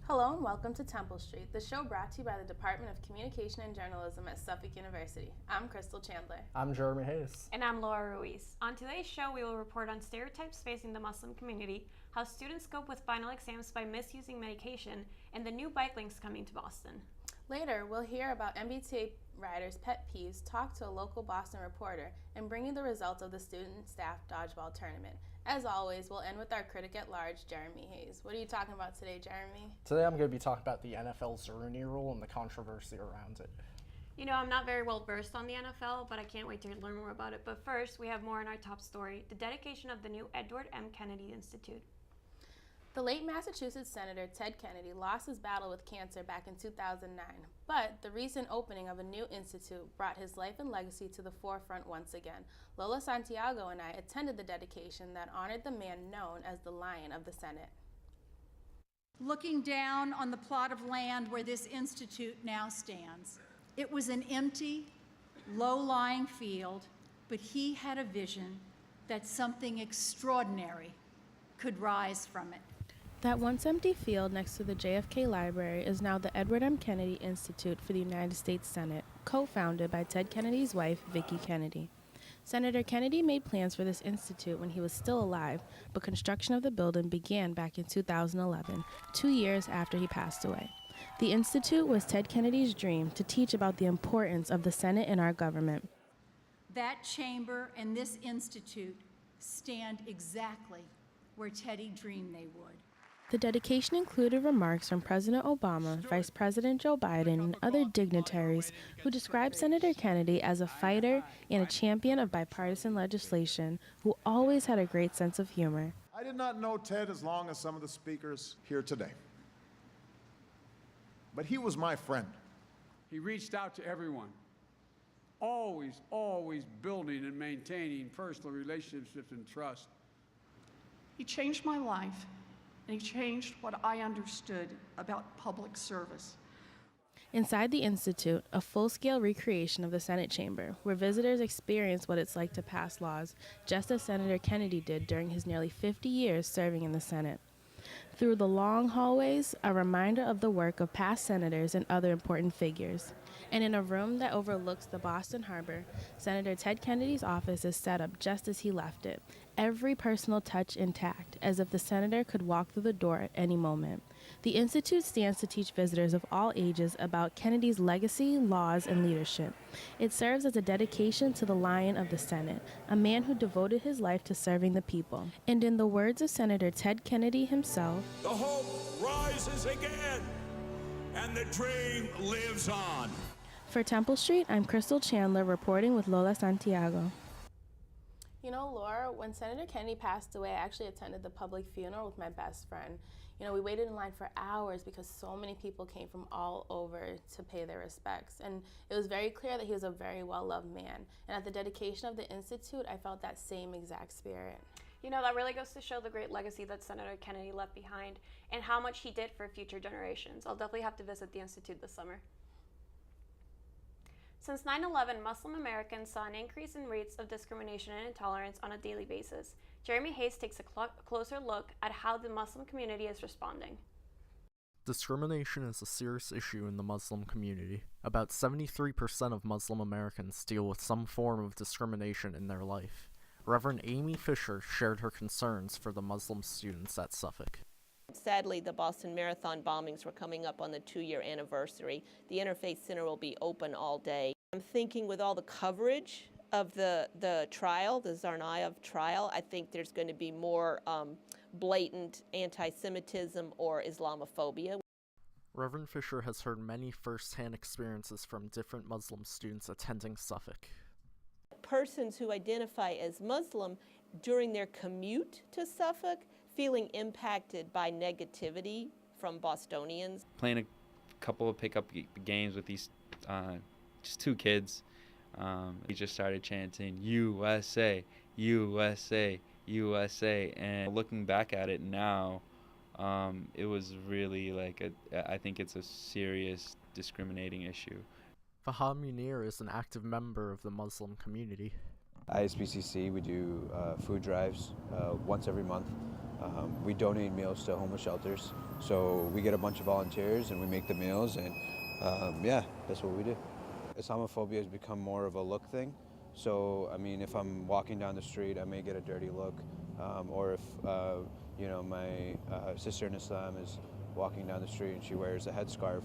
Hello and welcome to Temple Street, the show brought to you by the Department of Communication and Journalism at Suffolk University. I'm Crystal Chandler. I'm Jeremy Hayes. And I'm Laura Ruiz. On today's show, we will report on stereotypes facing the Muslim community, how students cope with final exams by misusing medication, and the new bike lanes coming to Boston. Later, we'll hear about MBTA riders' pet peeves, talk to a local Boston reporter, and bring you the results of the student-staff dodgeball tournament. As always, we'll end with our critic at large, Jeremy Hayes. What are you talking about today, Jeremy? Today I'm going to be talking about the NFL's Rooney Rule and the controversy around it. You know, I'm not very well versed on the NFL, but I can't wait to learn more about it. But first, we have more in our top story, the dedication of the new Edward M. Kennedy Institute. The late Massachusetts Senator Ted Kennedy lost his battle with cancer back in 2009, but the recent opening of a new institute brought his life and legacy to the forefront once again. Lola Santiago and I attended the dedication that honored the man known as the Lion of the Senate. Looking down on the plot of land where this institute now stands, it was an empty, low-lying field, but he had a vision that something extraordinary could rise from it. That once empty field next to the JFK Library is now the Edward M. Kennedy Institute for the United States Senate, co-founded by Ted Kennedy's wife, Vicki Kennedy. Senator Kennedy made plans for this institute when he was still alive, but construction of the building began back in 2011, 2 years after he passed away. The institute was Ted Kennedy's dream to teach about the importance of the Senate in our government. That chamber and this institute stand exactly where Teddy dreamed they would. The dedication included remarks from President Obama, Vice President Joe Biden, and other dignitaries who described Senator Kennedy as a fighter and a champion of bipartisan legislation who always had a great sense of humor. I did not know Ted as long as some of the speakers here today, but he was my friend. He reached out to everyone, always building and maintaining personal relationships and trust. He changed my life, and he changed what I understood about public service. Inside the Institute, a full-scale recreation of the Senate chamber, where visitors experience what it's like to pass laws, just as Senator Kennedy did during his nearly 50 years serving in the Senate. Through the long hallways, a reminder of the work of past senators and other important figures. And in a room that overlooks the Boston Harbor, Senator Ted Kennedy's office is set up just as he left it, every personal touch intact, as if the senator could walk through the door at any moment. The Institute stands to teach visitors of all ages about Kennedy's legacy, laws, and leadership. It serves as a dedication to the Lion of the Senate, a man who devoted his life to serving the people. And in the words of Senator Ted Kennedy himself, "The hope rises again, and the dream lives on." For Temple Street, I'm Crystal Chandler reporting with Lola Santiago. You know, Laura, when Senator Kennedy passed away, I actually attended the public funeral with my best friend. You know, we waited in line for hours because so many people came from all over to pay their respects. And it was very clear that he was a very well-loved man. And at the dedication of the Institute, I felt that same exact spirit. You know, that really goes to show the great legacy that Senator Kennedy left behind and how much he did for future generations. I'll definitely have to visit the Institute this summer. Since 9/11, Muslim Americans saw an increase in rates of discrimination and intolerance on a daily basis. Jeremy Hayes takes a closer look at how the Muslim community is responding. Discrimination is a serious issue in the Muslim community. About 73% of Muslim Americans deal with some form of discrimination in their life. Reverend Amy Fisher shared her concerns for the Muslim students at Suffolk. Sadly, the Boston Marathon bombings were coming up on the 2-year anniversary. The Interfaith Center will be open all day. I'm thinking with all the coverage of the trial, the Tsarnaev trial, I think there's going to be more blatant anti-Semitism or Islamophobia. Reverend Fisher has heard many first-hand experiences from different Muslim students attending Suffolk. Persons who identify as Muslim during their commute to Suffolk feeling impacted by negativity from Bostonians. Playing a couple of pickup games with these just two kids, he just started chanting USA, USA, USA, and looking back at it now, it was really like I think it's a serious discriminating issue. Fahad Munir is an active member of the Muslim community. ISBCC, we do food drives once every month. We donate meals to homeless shelters. So we get a bunch of volunteers and we make the meals, and yeah, that's what we do. Islamophobia has become more of a look thing. So, I mean, if I'm walking down the street, I may get a dirty look. Or if, you know, my sister in Islam is walking down the street and she wears a headscarf,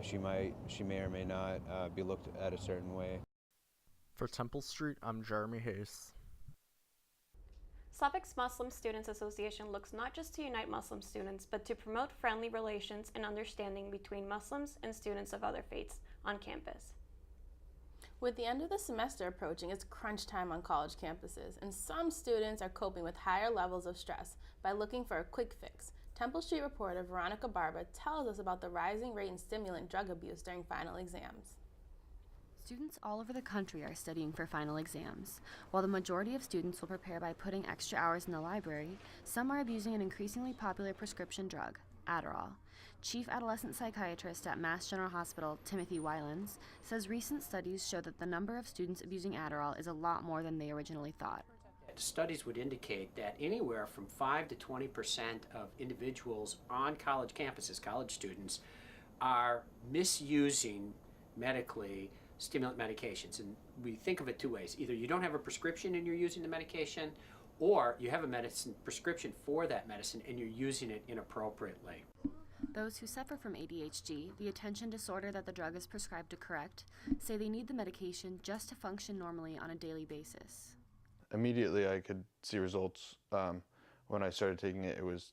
she may or may not be looked at a certain way. For Temple Street, I'm Jeremy Hayes. Suffolk's Muslim Students Association looks not just to unite Muslim students, but to promote friendly relations and understanding between Muslims and students of other faiths on campus. With the end of the semester approaching, it's crunch time on college campuses, and some students are coping with higher levels of stress by looking for a quick fix. Temple Street reporter Veronica Barba tells us about the rising rate in stimulant drug abuse during final exams. Students all over the country are studying for final exams. While the majority of students will prepare by putting extra hours in the library, some are abusing an increasingly popular prescription drug, Adderall. Chief Adolescent Psychiatrist at Mass General Hospital, Timothy Wylans, says recent studies show that the number of students abusing Adderall is a lot more than they originally thought. Studies would indicate that anywhere from 5 to 20% of individuals on college campuses, college students, are misusing medically stimulant medications. And we think of it two ways. Either you don't have a prescription and you're using the medication, or you have a medicine prescription for that medicine and you're using it inappropriately. Those who suffer from ADHD, the attention disorder that the drug is prescribed to correct, say they need the medication just to function normally on a daily basis. Immediately I could see results. When I started taking it, it was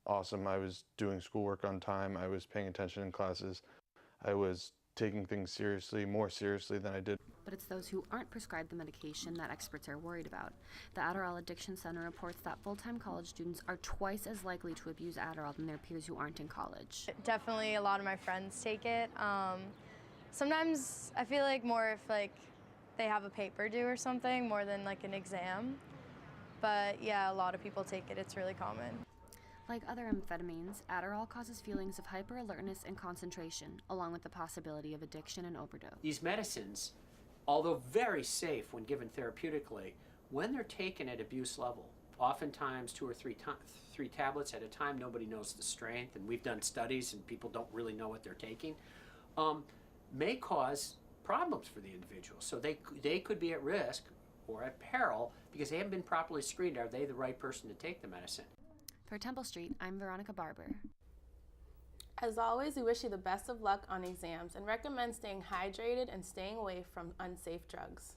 awesome. I was doing schoolwork on time. I was paying attention in classes. I was taking things seriously, more seriously than I did. But it's those who aren't prescribed the medication that experts are worried about. The Adderall Addiction Center reports that full-time college students are twice as likely to abuse Adderall than their peers who aren't in college. Definitely a lot of my friends take it. Sometimes I feel like more if they have a paper due or something more than like an exam. But yeah, a lot of people take it. It's really common. Like other amphetamines, Adderall causes feelings of hyper-alertness and concentration, along with the possibility of addiction and overdose. These medicines, although very safe when given therapeutically, when they're taken at abuse level, oftentimes 2 or 3 tablets at a time, nobody knows the strength, and we've done studies and people don't really know what they're taking, may cause problems for the individual. So they could be at risk or at peril because they haven't been properly screened. Are they the right person to take the medicine? For Temple Street, I'm Veronica Barber. As always, we wish you the best of luck on exams and recommend staying hydrated and staying away from unsafe drugs.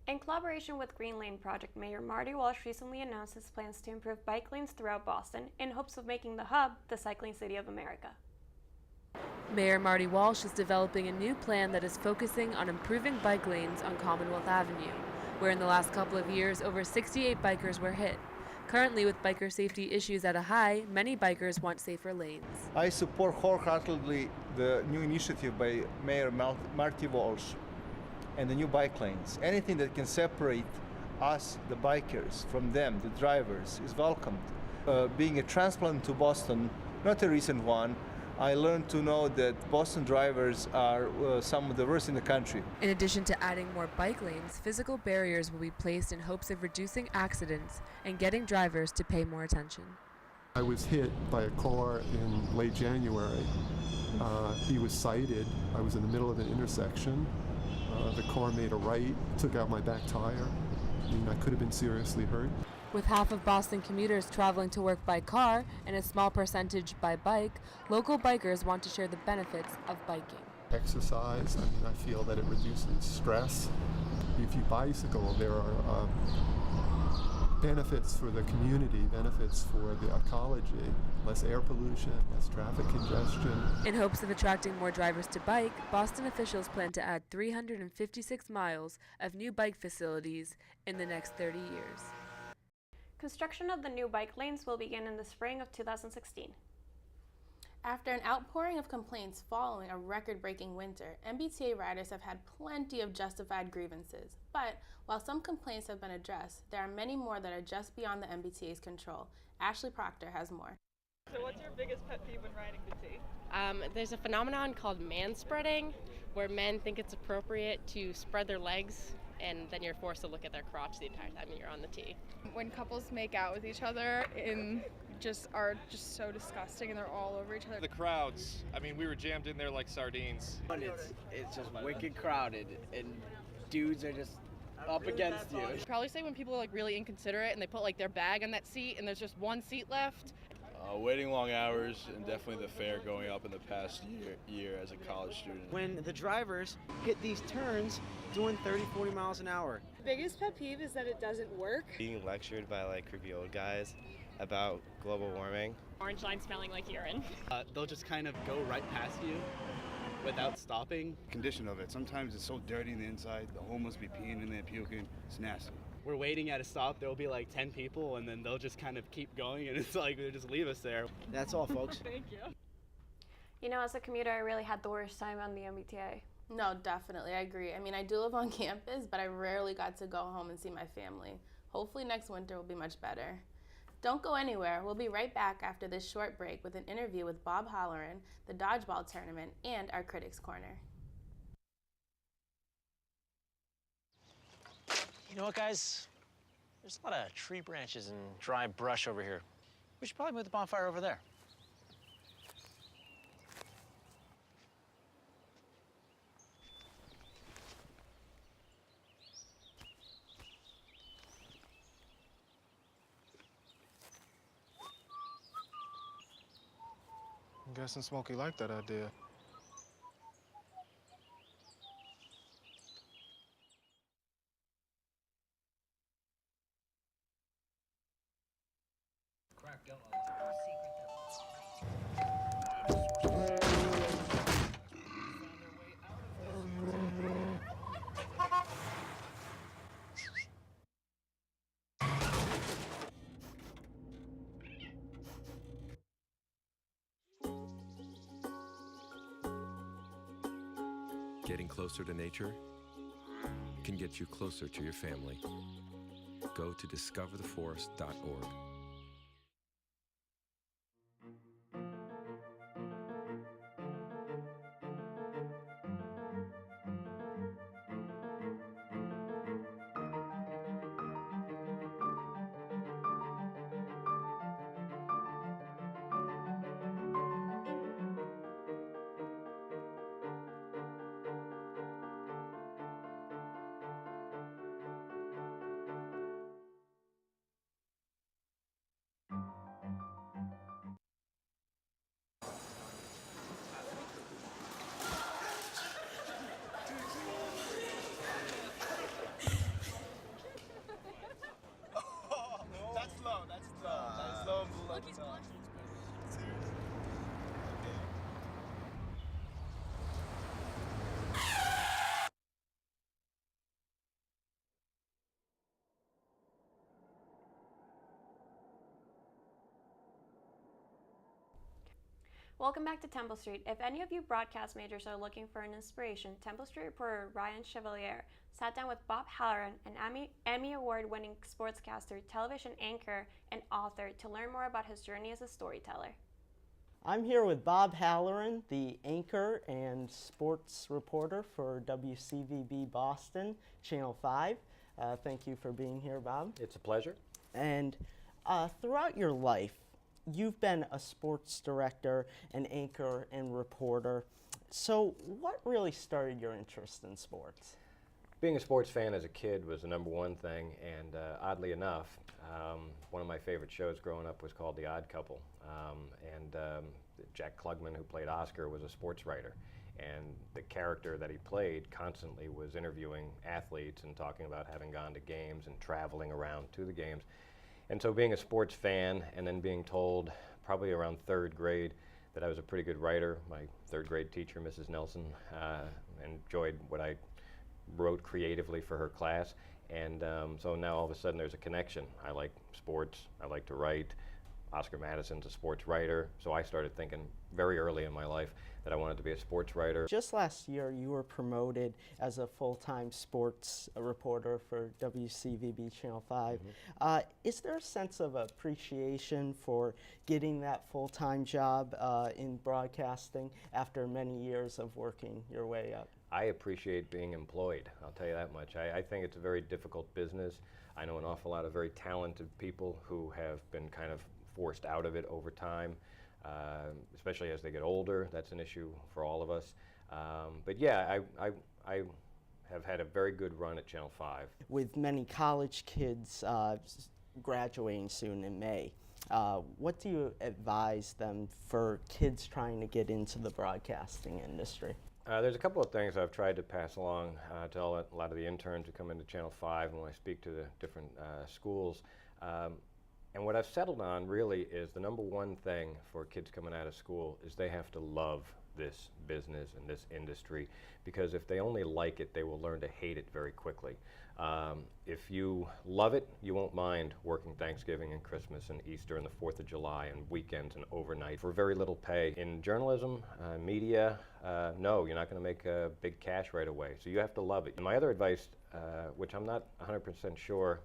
In collaboration with Green Lane Project, Mayor Marty Walsh recently announced his plans to improve bike lanes throughout Boston in hopes of making the hub the cycling city of America. Mayor Marty Walsh is developing a new plan that is focusing on improving bike lanes on Commonwealth Avenue, where in the last couple of years over 68 bikers were hit. Currently, with biker safety issues at a high, many bikers want safer lanes. I support wholeheartedly the new initiative by Mayor Marty Walsh and the new bike lanes. Anything that can separate us, the bikers, from them, the drivers, is welcomed. Being a transplant to Boston, not a recent one, I learned to know that Boston drivers are some of the worst in the country. In addition to adding more bike lanes, physical barriers will be placed in hopes of reducing accidents and getting drivers to pay more attention. I was hit by a car in late January. He was sighted. I was in the middle of an intersection. The car made a right, took out my back tire. I mean, I could have been seriously hurt. With half of Boston commuters traveling to work by car and a small percentage by bike, local bikers want to share the benefits of biking. Exercise, I mean, I feel that it reduces stress. If you bicycle, there are benefits for the community, benefits for the ecology, less air pollution, less traffic congestion. In hopes of attracting more drivers to bike, Boston officials plan to add 356 miles of new bike facilities in the next 30 years. Construction of the new bike lanes will begin in the spring of 2016. After an outpouring of complaints following a record-breaking winter, MBTA riders have had plenty of justified grievances. But while some complaints have been addressed, there are many more that are just beyond the MBTA's control. Ashley Proctor has more. So what's your biggest pet peeve when riding the T? There's a phenomenon called manspreading, where men think it's appropriate to spread their legs and then you're forced to look at their crotch the entire time you're on the tee. When couples make out with each other are just so disgusting, and they're all over each other. The crowds, I mean, we were jammed in there like sardines. It's just wicked crowded, and dudes are just up against you. I'd probably say when people are like really inconsiderate and they put like their bag on that seat and there's just one seat left. Waiting long hours, and definitely the fare going up in the past year as a college student. When the drivers hit these turns doing 30, 40 miles an hour. The biggest pet peeve is that it doesn't work. Being lectured by like creepy old guys about global warming. Orange line smelling like urine. They'll just kind of go right past you without stopping. Condition of it. Sometimes it's so dirty on the inside, the homeless be peeing in there, puking. It's nasty. We're waiting at a stop, there'll be like 10 people, and then they'll just kind of keep going, and it's like they'll just leave us there. That's all, folks. Thank you. You know, as a commuter, I really had the worst time on the MBTA. No, definitely, I agree. I mean, I do live on campus, but I rarely got to go home and see my family. Hopefully next winter will be much better. Don't go anywhere. We'll be right back after this short break with an interview with Bob Halloran, the Dodgeball tournament, and our Critics Corner. You know what, guys? There's a lot of tree branches and dry brush over here. We should probably move the bonfire over there. I'm guessing Smokey liked that idea. Getting closer to nature can get you closer to your family. Go to discovertheforest.org. Welcome back to Temple Street. If any of you broadcast majors are looking for an inspiration, Temple Street reporter Ryan Chevalier sat down with Bob Halloran, an Emmy Award-winning sportscaster, television anchor, and author, to learn more about his journey as a storyteller. I'm here with Bob Halloran, the anchor and sports reporter for WCVB Boston, Channel 5. Thank you for being here, Bob. It's a pleasure. And throughout your life, you've been a sports director, an anchor, and reporter. So what really started your interest in sports? Being a sports fan as a kid was the number one thing, and oddly enough, one of my favorite shows growing up was called The Odd Couple, and Jack Klugman, who played Oscar, was a sports writer, and the character that he played constantly was interviewing athletes and talking about having gone to games and traveling around to the games. And so being a sports fan and then being told probably around third grade that I was a pretty good writer, my third grade teacher, Mrs. Nelson, enjoyed what I wrote creatively for her class. And so now all of a sudden there's a connection. I like sports, I like to write. Oscar Madison's a sports writer, so I started thinking very early in my life that I wanted to be a sports writer. Just last year, you were promoted as a full-time sports reporter for WCVB Channel 5. Is there a sense of appreciation for getting that full-time job in broadcasting after many years of working your way up? I appreciate being employed, I'll tell you that much. I think it's a very difficult business. I know an awful lot of very talented people who have been kind of forced out of it over time, especially as they get older. That's an issue for all of us. But yeah, I have had a very good run at Channel 5. With many college kids graduating soon in May, what do you advise them for kids trying to get into the broadcasting industry? There's a couple of things I've tried to pass along to a lot of the interns who come into Channel 5 and when I speak to the different schools. And what I've settled on really is the number one thing for kids coming out of school is they have to love this business and this industry, because if they only like it, they will learn to hate it very quickly. If you love it, you won't mind working Thanksgiving and Christmas and Easter and the 4th of July and weekends and overnight for very little pay. In journalism, media, no, you're not going to make big cash right away, so you have to love it. And my other advice, which I'm not 100% sure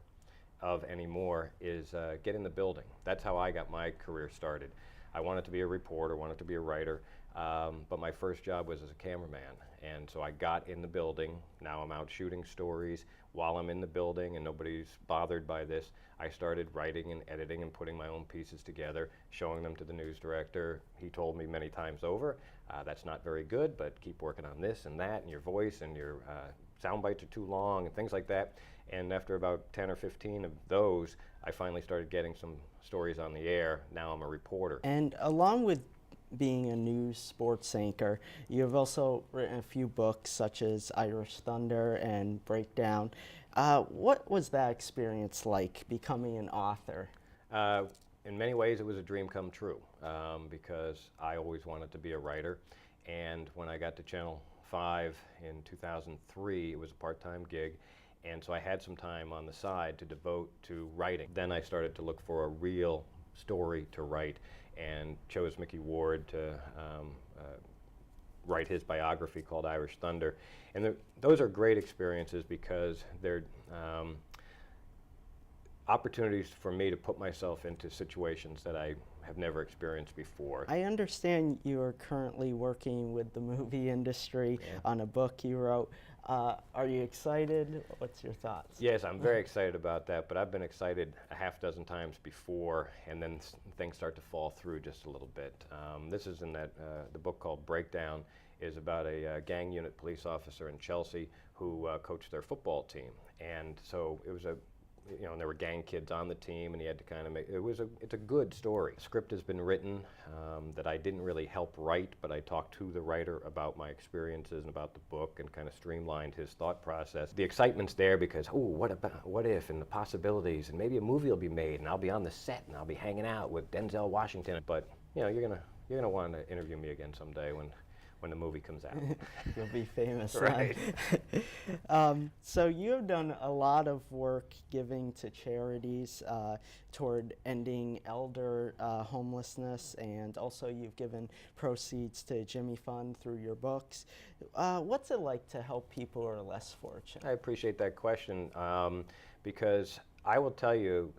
of anymore, is get in the building. That's how I got my career started. I wanted to be a reporter, wanted to be a writer, but my first job was as a cameraman. And so I got in the building. Now I'm out shooting stories. While I'm in the building and nobody's bothered by this, I started writing and editing and putting my own pieces together, showing them to the news director. He told me many times over, that's not very good, but keep working on this and that, and your voice and your sound bites are too long and things like that. And after about 10 or 15 of those, I finally started getting some stories on the air. Now I'm a reporter. And along with being a news sports anchor, you've also written a few books such as Irish Thunder and Breakdown. What was that experience like, becoming an author? In many ways it was a dream come true, because I always wanted to be a writer. And when I got to Channel 5 in 2003, it was a part-time gig. And so I had some time on the side to devote to writing. Then I started to look for a real story to write and chose Mickey Ward to write his biography called Irish Thunder. And those are great experiences because they're opportunities for me to put myself into situations that I have never experienced before. I understand you are currently working with the movie industry on a book you wrote. Are you excited? What's your thoughts? Yes, I'm very excited about that, but I've been excited a half dozen times before, and then things start to fall through just a little bit. This is in that the book called Breakdown is about a gang unit police officer in Chelsea who coached their football team, and so it was and there were gang kids on the team, and he had to kind of make, it's a good story. The script has been written that I didn't really help write, but I talked to the writer about my experiences and about the book and kind of streamlined his thought process. The excitement's there because, what if, and the possibilities, and maybe a movie will be made, and I'll be on the set, and I'll be hanging out with Denzel Washington. But, you're gonna want to interview me again someday when the movie comes out. You'll be famous. Right. So you have done a lot of work giving to charities toward ending elder homelessness, and also you've given proceeds to Jimmy Fund through your books. What's it like to help people who are less fortunate? I appreciate that question because I will tell you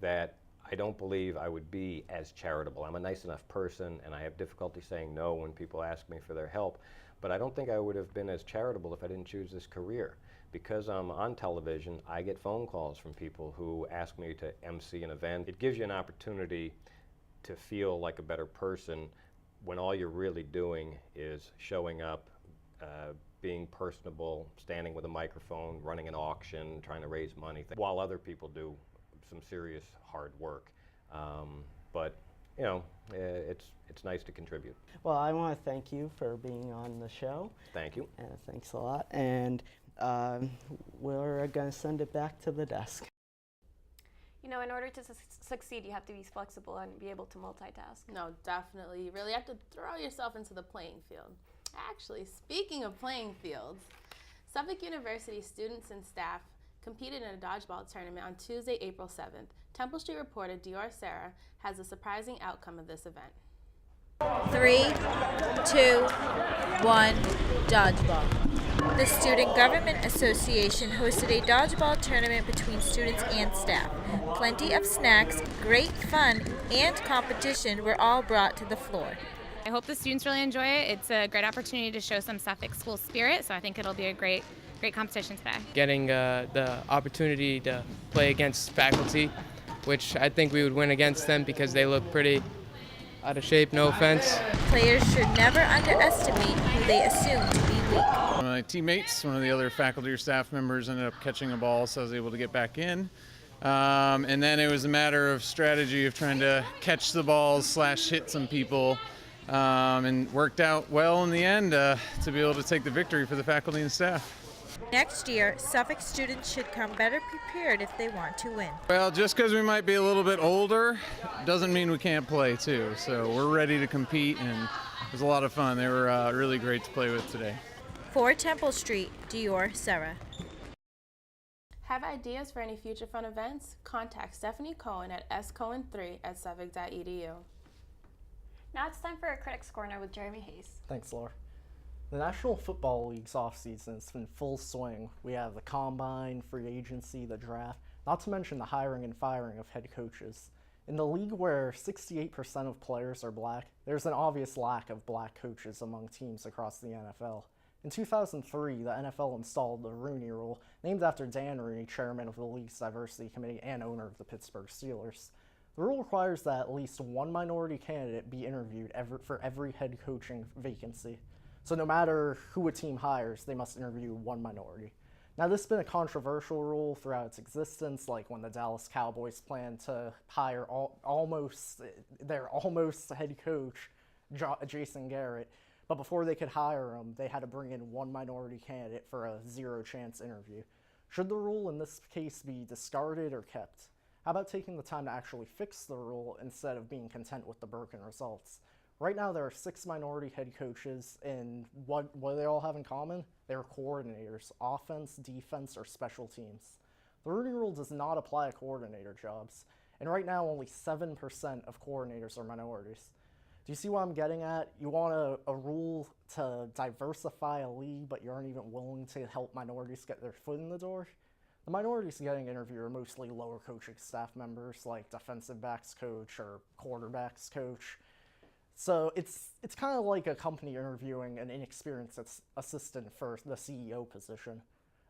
that I don't believe I would be as charitable. I'm a nice enough person, and I have difficulty saying no when people ask me for their help, but I don't think I would have been as charitable if I didn't choose this career. Because I'm on television, I get phone calls from people who ask me to MC an event. It gives you an opportunity to feel like a better person when all you're really doing is showing up, being personable, standing with a microphone, running an auction, trying to raise money, while other people do some serious hard work, but it's nice to contribute. Well, I want to thank you for being on the show. Thank you. Thanks a lot, and we're going to send it back to the desk. In order to succeed, you have to be flexible and be able to multitask. No, definitely. You really have to throw yourself into the playing field. Actually, speaking of playing fields, Suffolk University students and staff competed in a dodgeball tournament on Tuesday, April 7th. Temple Street reporter Dior Sarah has a surprising outcome of this event. 3, 2, 1, dodgeball. The Student Government Association hosted a dodgeball tournament between students and staff. Plenty of snacks, great fun, and competition were all brought to the floor. I hope the students really enjoy it. It's a great opportunity to show some Suffolk school spirit, so I think it'll be a great competition today. Getting the opportunity to play against faculty, which I think we would win against them because they look pretty out of shape, no offense. Players should never underestimate who they assume to be weak. One of my teammates, one of the other faculty or staff members ended up catching a ball, so I was able to get back in. And then it was a matter of strategy of trying to catch the balls / hit some people, and worked out well in the end to be able to take the victory for the faculty and staff. Next year, Suffolk students should come better prepared if they want to win. Well, just because we might be a little bit older doesn't mean we can't play too. So we're ready to compete, and it was a lot of fun. They were really great to play with today. For Temple Street, Dior, Sarah. Have ideas for any future fun events? Contact Stephanie Cohen at scohen3@suffolk.edu. Now it's time for a Critics Corner with Jeremy Hayes. Thanks, Laura. The National Football League's offseason has been full swing. We have the combine, free agency, the draft, not to mention the hiring and firing of head coaches. In the league where 68% of players are black, there's an obvious lack of black coaches among teams across the NFL. In 2003, the NFL installed the Rooney Rule, named after Dan Rooney, chairman of the league's diversity committee and owner of the Pittsburgh Steelers. The rule requires that at least one minority candidate be interviewed for every head coaching vacancy. So no matter who a team hires, they must interview one minority. Now, this has been a controversial rule throughout its existence, like when the Dallas Cowboys planned to hire their almost head coach, Jason Garrett. But before they could hire him, they had to bring in one minority candidate for a zero-chance interview. Should the rule in this case be discarded or kept? How about taking the time to actually fix the rule instead of being content with the broken results? Right now, there are 6 minority head coaches, and what do they all have in common? They're coordinators, offense, defense, or special teams. The Rooney Rule does not apply to coordinator jobs, and right now, only 7% of coordinators are minorities. Do you see what I'm getting at? You want a rule to diversify a league, but you aren't even willing to help minorities get their foot in the door? The minorities getting interviewed are mostly lower coaching staff members, like defensive backs coach or quarterbacks coach. So it's kind of like a company interviewing an inexperienced assistant for the CEO position.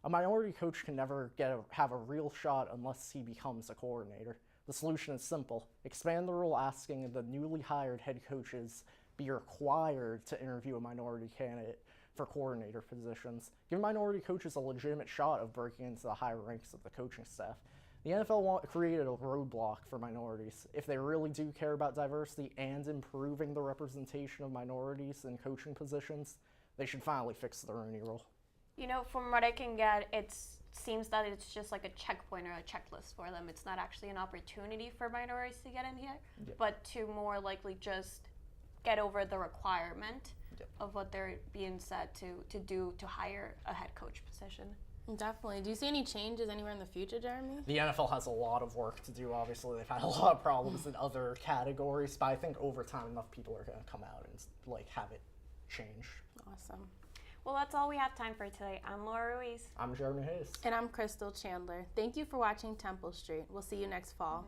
A minority coach can never have a real shot unless he becomes a coordinator. The solution is simple. Expand the rule asking the newly hired head coaches be required to interview a minority candidate for coordinator positions. Give minority coaches a legitimate shot of breaking into the higher ranks of the coaching staff. The NFL created a roadblock for minorities. If they really do care about diversity and improving the representation of minorities in coaching positions, they should finally fix the Rooney Rule. You know, from what I can get, it seems that it's just like a checkpoint or a checklist for them. It's not actually an opportunity for minorities to get in here, but to more likely just get over the requirement of what they're being said to do to hire a head coach position. Definitely. Do you see any changes anywhere in the future, Jeremy? The NFL has a lot of work to do, obviously. They've had a lot of problems in other categories, but I think over time enough people are going to come out and have it change. Awesome. Well, that's all we have time for today. I'm Laura Ruiz. I'm Jeremy Hayes. And I'm Crystal Chandler. Thank you for watching Temple Street. We'll see you next fall.